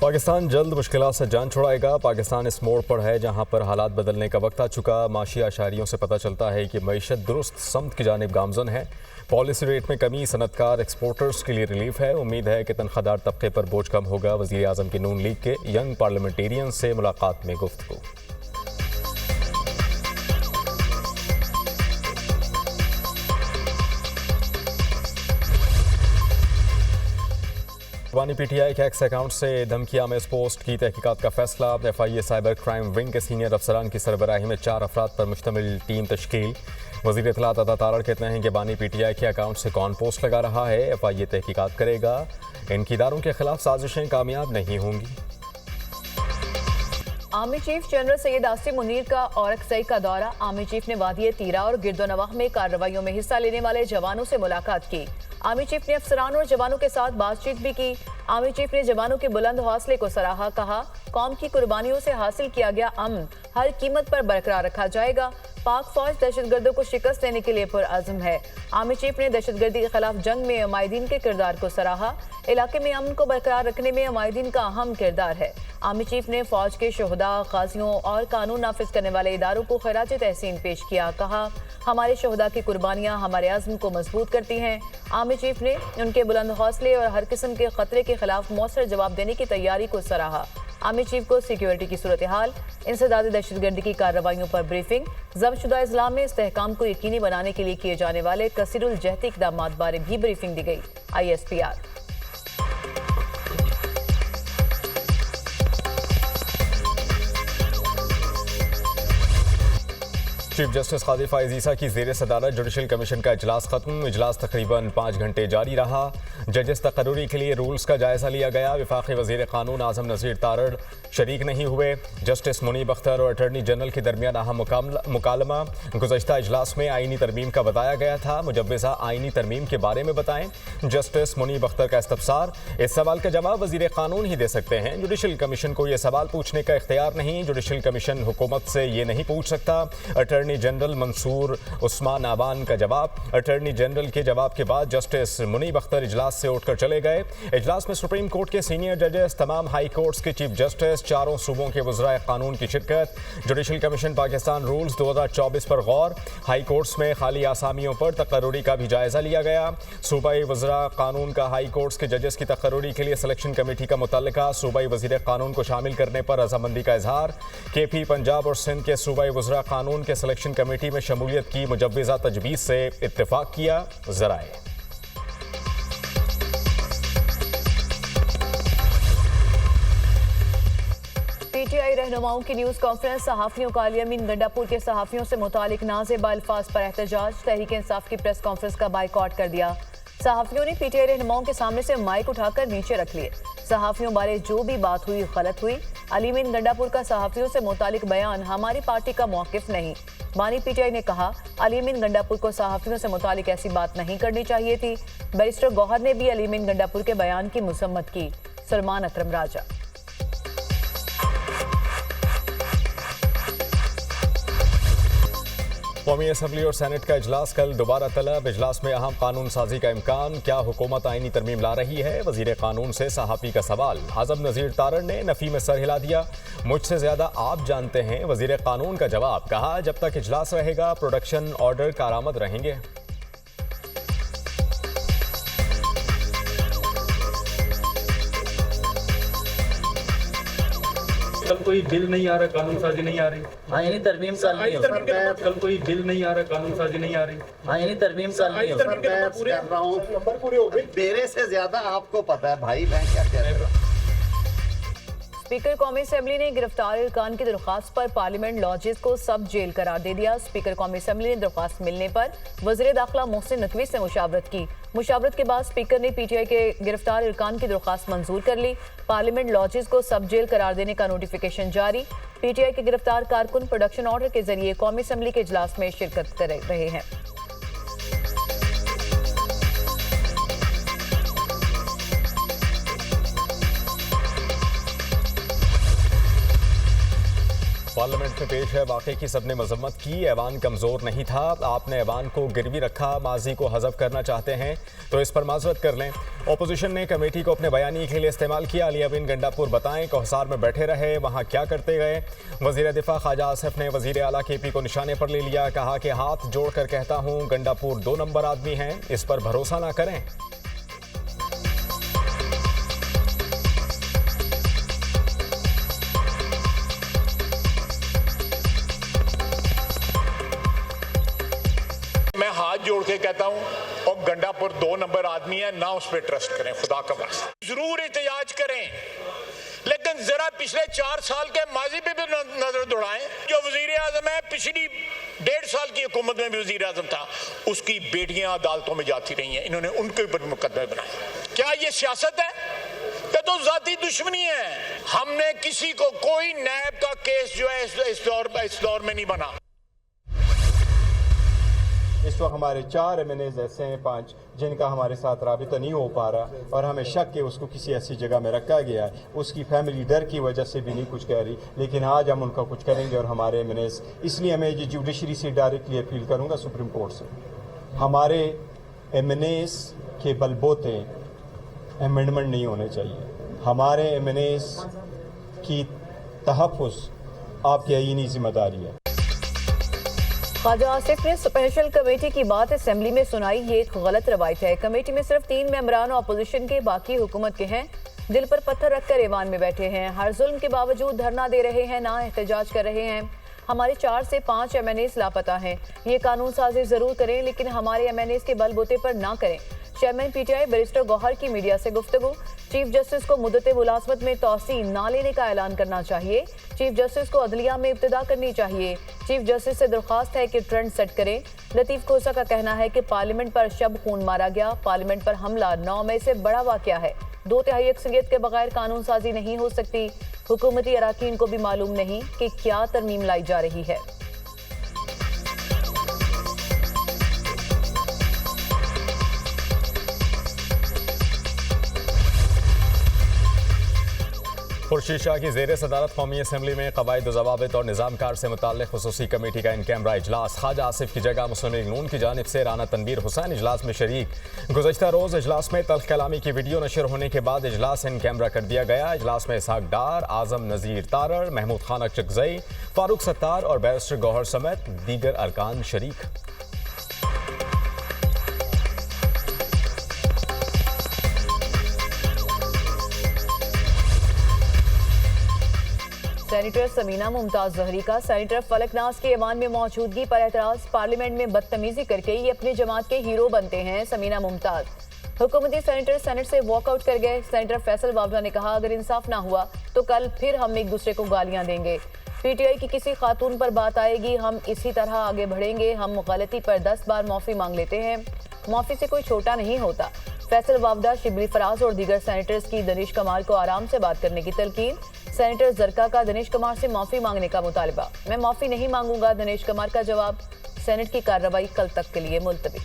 पाकिस्तान जल्द मुश्किलात से जान छुड़ाएगा। पाकिस्तान इस मोड़ पर है जहां पर हालात बदलने का वक्त आ चुका। माशी आशारियों से पता चलता है कि मईशत दुरुस्त समत की जानिब गामजन है। पॉलिसी रेट में कमी, सनतकार एक्सपोर्टर्स के लिए रिलीफ है। उम्मीद है कि तनख्वाहदार तबके पर बोझ कम होगा। वज़ीर आज़म की नून लीग के यंग पार्लियामेंटेरियन से मुलाकात में गुफ्तगू। बानी पीटीआई के एक्स अकाउंट से धमकियां में इस पोस्ट की तहकीकात का फैसला। FIA साइबर क्राइम विंग के सीनियर अफसरान की सरबराही में 4 अफराद पर मुश्तमिल टीम तश्कील। वज़ीर इत्तलात अता तारड़ कहते हैं कि बानी पीटीआई के अकाउंट से कौन पोस्ट लगा रहा है, FIA तहकीकात करेगा। इनकी इदारों के खिलाफ साजिशें कामयाब नहीं होंगी। Army chief general Syed Asim Munir का औरकजई का दौरा। आर्मी चीफ ने वादिय तीरा और गिरदोनवाह में कार्रवाइयों में हिस्सा लेने वाले जवानों से मुलाकात की। आर्मी चीफ ने अफसरान और जवानों के साथ बातचीत भी की। आर्मी चीफ ने जवानों के बुलंद हौसले को सराहा। कहा, कौम की कुर्बानियों से हासिल किया गया अमन हर कीमत पर बरकरार रखा जाएगा। पाक फौज दहशतगर्दों को शिकस्त देने के लिए पुरअज़्म है। आर्मी चीफ ने दहशतगर्दी के खिलाफ जंग में अमायदीन के किरदार को सराहा। इलाके में अमन को बरकरार रखने में अमायदीन का अहम किरदार है। आर्मी चीफ ने फौज के शोहदा, गाजियों और कानून नाफिज करने वाले इदारों को खिराज तहसीन पेश किया। कहा, हमारे शोहदा की कुर्बानियां हमारे अज़्म को मजबूत करती हैं। आर्मी चीफ ने उनके बुलंद हौसले और हर किस्म के खतरे के खिलाफ मौसर जवाब देने की तैयारी को सराहा। आर्मी चीफ को सिक्योरिटी की सूरत हाल, इंसदाद दहशतगर्दी की कार्रवाइयों पर ब्रीफिंग, ज़ब्तशुदा इस्लाम में इस्तेहकाम को यकीनी बनाने के लिए किए जाने वाले कसीरुल जहती इक़दामात बारे भी ब्रीफिंग दी गई। ISPR। चीफ जस्टिस कादिर फाइज ईसा की ज़ेर सदारत जुडिशल कमीशन का इजलास खत्म। इजलास तकरीबन 5 घंटे जारी रहा। जजेस तकर्रुरी के लिए रूल्स का जायजा लिया गया। वफाकी वज़ीर कानून आज़म नज़ीर तारड़ शरीक नहीं हुए। जस्टिस मुनीब अख्तर और अटर्नी जनरल के दरमियान अहम मुकालमा गुज़श्ता इजलास में आइनी तरमीम का बताया गया था। मुजव्वज़ा आइनी तरमीम के बारे में बताएं। जस्टिस मुनीब अख्तर का इस्तफसार, इस सवाल का जवाब वज़ीर कानून ही दे सकते हैं। जुडिशल कमीशन को यह सवाल पूछने का इख्तियार नहीं। जुडिशल कमीशन हुकूमत से ये नहीं पूछ सकता। अटर्नी जनरल मंसूर उस्मान आवान का जवाब। अटर्नी जनरल के जवाब के बाद जस्टिस मुनीब अख्तर इजलास से उठकर चले गए। इजलास में सुप्रीम कोर्ट के सीनियर जजेस, तमाम हाई कोर्ट्स के चीफ जस्टिस, चारों सूबों के वज़राए कानून की शिरकत। जुडिशल कमीशन पाकिस्तान रूल्स 2024 पर गौर। हाई कोर्ट्स में खाली आसामियों पर तकर्रुरी का भी जायजा लिया गया। सूबाई वज़रा कानून का हाई कोर्ट्स के जजेस की तकर्रुरी के लिए सिलेक्शन कमेटी का मुतल्लिका सूबाई वज़ीर कानून को शामिल करने पर रजामंदी का इजहार। KP पंजाब और सिंध के सूबाई वज़रा कानून के सिलेक्शन कमेटी में शमूलियत की मुजव्वज़ा तजवीज़ से इत्तेफाक किया। ज़राए PTI रहनुमाओं की न्यूज़ कॉन्फ्रेंस। सहाफ़ियों का अली अमीन गंडापुर के सहाफ़ियों से मुतालिक नाज़ेबा अल्फाज पर एहतजाज। तहरीक इंसाफ की प्रेस कॉन्फ्रेंस का बाइकआउट कर दिया। सहाफ़ियों ने PTI रहनुमाओं के सामने से माइक उठाकर नीचे रख लिए। सहाफ़ियों बारे जो भी बात हुई गलत हुई। अली अमीन गंडापुर का सहाफ़ियों से मुतालिक बयान हमारी पार्टी का मौक़िफ़ नहीं। बानी PTI ने कहा, अली अमीन गंडापुर को सहाफ़ियों से मुतालिक ऐसी बात नहीं करनी चाहिए थी। बैरिस्टर गौहर ने भी अली अमीन गंडापुर के बयान की मसम्मत की। सलमान अकरम राजा। कौमी असम्बली और सेनेट का इजलास कल दोबारा तलब। इजलास में अहम कानून साजी का इम्कान। क्या हुकूमत आइनी तरमीम ला रही है, वज़ीर कानून से सहाफ़ी का सवाल। आज़म नज़ीर तारड़ ने नफ़ी में सर हिला दिया। मुझसे ज़्यादा आप जानते हैं, वज़ीर कानून का जवाब। कहा, जब तक इजलास रहेगा प्रोडक्शन ऑर्डर कारामद रहेंगे। कल कोई बिल नहीं आ रहा, कानून साजी नहीं आ रही। हाँ, यानी तरमीम कल नहीं हो सकता। कल कोई बिल नहीं आ रहा, कानून साजी नहीं आ रही। हाँ, यानी तरमीम कल नहीं हो सकता। कर रहा हूँ, नंबर पूरे हो गए। मेरे से ज्यादा आपको पता है भाई, मैं क्या कह रहा हूँ। स्पीकर कौमी असम्बली ने गिरफ्तार इरकान की दरख्वास्त पर पार्लियामेंट लॉजेस को सब जेल करार दे दिया। स्पीकर कौमी असम्बली ने दरख्वास्त मिलने पर वज़ीर दाखिला मोहसिन नकवी से मुशावरत की। मुशावरत के बाद स्पीकर ने PTI के गिरफ्तार इरकान की दरख्वास्त मंजूर कर ली। पार्लियामेंट लॉजेस को सब जेल करार देने का नोटिफिकेशन जारी। PTI के गिरफ्तार कारकुन प्रोडक्शन ऑर्डर के जरिए कौमी असम्बली के इजलास में शिरकत कर रहे हैं। पार्लियामेंट में पेश है वाक़े की सबने मजम्मत की। ऐवान कमज़ोर नहीं था, आपने ऐवान को गिरवी रखा, माजी को हज़फ करना चाहते हैं तो इस पर माजरत कर लें। अपोजिशन ने कमेटी को अपने बयानी के लिए इस्तेमाल किया। अली अमीन गंडापुर बताएं कोहसार में बैठे रहे, वहाँ क्या करते गए। वज़ीर दिफा ख्वाजा आसिफ ने वज़ीर आला KP को निशाने पर ले लिया, कहा कि हाथ जोड़कर कहता हूँ गंडापुर 2 नंबर आदमी हैं, इस पर भरोसा ना करें। मैं हाथ जोड़ के कहता हूं और गंडापुर 2 नंबर आदमी है, ना उस पर ट्रस्ट करें, खुदा का वास्ता। जरूर एहतजाज करें, लेकिन जरा पिछले 4 साल के माजी पे भी नजर दौड़ाएं। जो वजीर आजम है, पिछली 1.5 साल की हुकूमत में भी वजीर आजम था, उसकी बेटियां अदालतों में जाती रही हैं, इन्होंने उनके ऊपर मुकदमे बनाए। क्या ये सियासत है? ये तो जाती दुश्मनी है। हमने किसी को कोई नैब का केस जो है इस दौर में नहीं बना। इस वक्त हमारे 4 MNAs ऐसे हैं, 5 जिनका हमारे साथ राबिता नहीं हो पा रहा और हमें शक है उसको किसी ऐसी जगह में रखा गया है। उसकी फैमिली डर की वजह से भी नहीं कुछ कह रही, लेकिन आज हम उनका कुछ करेंगे। और हमारे MNAs, इसलिए मैं ये जुडिशरी से डायरेक्टली अपील करूँगा सुप्रीम कोर्ट से, हमारे MNAs के बलबोते अमेंडमेंट नहीं होने चाहिए। हमारे MNAs की तहफ़्फ़ुज़ आपकी आईनी जिम्मेदारी है। ख्वाजा आसिफ ने स्पेशल कमेटी की बात असेंबली में सुनाई, ये एक गलत रवायत है। कमेटी में सिर्फ 3 मेंबरान अपोजिशन के, बाकी हुकूमत के हैं। दिल पर पत्थर रखकर ऐवान में बैठे हैं, हर जुल्म के बावजूद धरना दे रहे हैं, ना एहतजाज कर रहे हैं। हमारे 4 से 5 MNAs लापता हैं। ये कानून साजी जरूर करें, लेकिन हमारे MNAs के बलबूते पर ना करें। चेयरमैन PTI बैरिस्टर गौहर की मीडिया से गुफ्तगू, चीफ जस्टिस को मुद्दत मुलाजमत में तौसी ना लेने का ऐलान करना चाहिए। चीफ जस्टिस को अदलिया में इब्तिदा करनी चाहिए। चीफ जस्टिस से दरख्वास्त है कि ट्रेंड सेट करें। लतीफ खोसा का कहना है कि पार्लियामेंट पर शब खून मारा गया। पार्लियामेंट पर हमला 9 मई से बड़ा वाकया है। 2/3 अक्सरियत के बगैर कानून साजी नहीं हो सकती। हुकूमती अराकीन को भी मालूम नहीं कि क्या तरमीम लाई जा रही है। खुर्शीद शाह की ज़ेर सदारत कौमी असम्बली में क़वाइद व ज़वाबित और निज़ाम कार से मुताल्लिक़ खुसूसी कमेटी का इन कैमरा इजलास। ख्वाजा आसिफ की जगह मुस्लिम लीग नून की जानिब से राना तनवीर हुसैन इजलास में शरीक। गुज़श्ता रोज़ इजलास में तल्ख़ कलामी की वीडियो नशर होने के बाद इजलास इन कैमरा कर दिया गया। इजलास में इसहाक डार, आज़म नज़ीर तारड़, महमूद खान अकचकज़ई, फारूक सत्तार और बैरिस्टर गौहर समेत दीगर अरकान शरीक। सेनेटर समीना मुमताज जहरी का सेनेटर फलकनाज के ऐवान में मौजूदगी पर एतराज। पार्लियामेंट में बदतमीजी करके ये अपनी जमात के हीरो बनते हैं। समीना मुमताज हुकूमती सेनेटर सेनेट से वॉकआउट कर गए। सेनेटर फैसल वावड़ा ने कहा, अगर इंसाफ ना हुआ तो कल फिर हम एक दूसरे को गालियां देंगे। PTI की किसी खातून पर बात आएगी, हम इसी तरह आगे बढ़ेंगे। हम गलती पर 10 बार माफी मांग लेते हैं, माफी से कोई छोटा नहीं होता। फैसल वावड़ा, शिबली फराज और दीगर सेनेटर्स की दनीश कमाल को आराम से बात करने की तलकीन। सेनेटर जरका का दनीश कमाल से माफी मांगने का मुतालबा। मैं माफी नहीं मांगूंगा, दनीश कमाल का जवाब। सेनेट की कार्रवाई कल तक के लिए मुलतवी।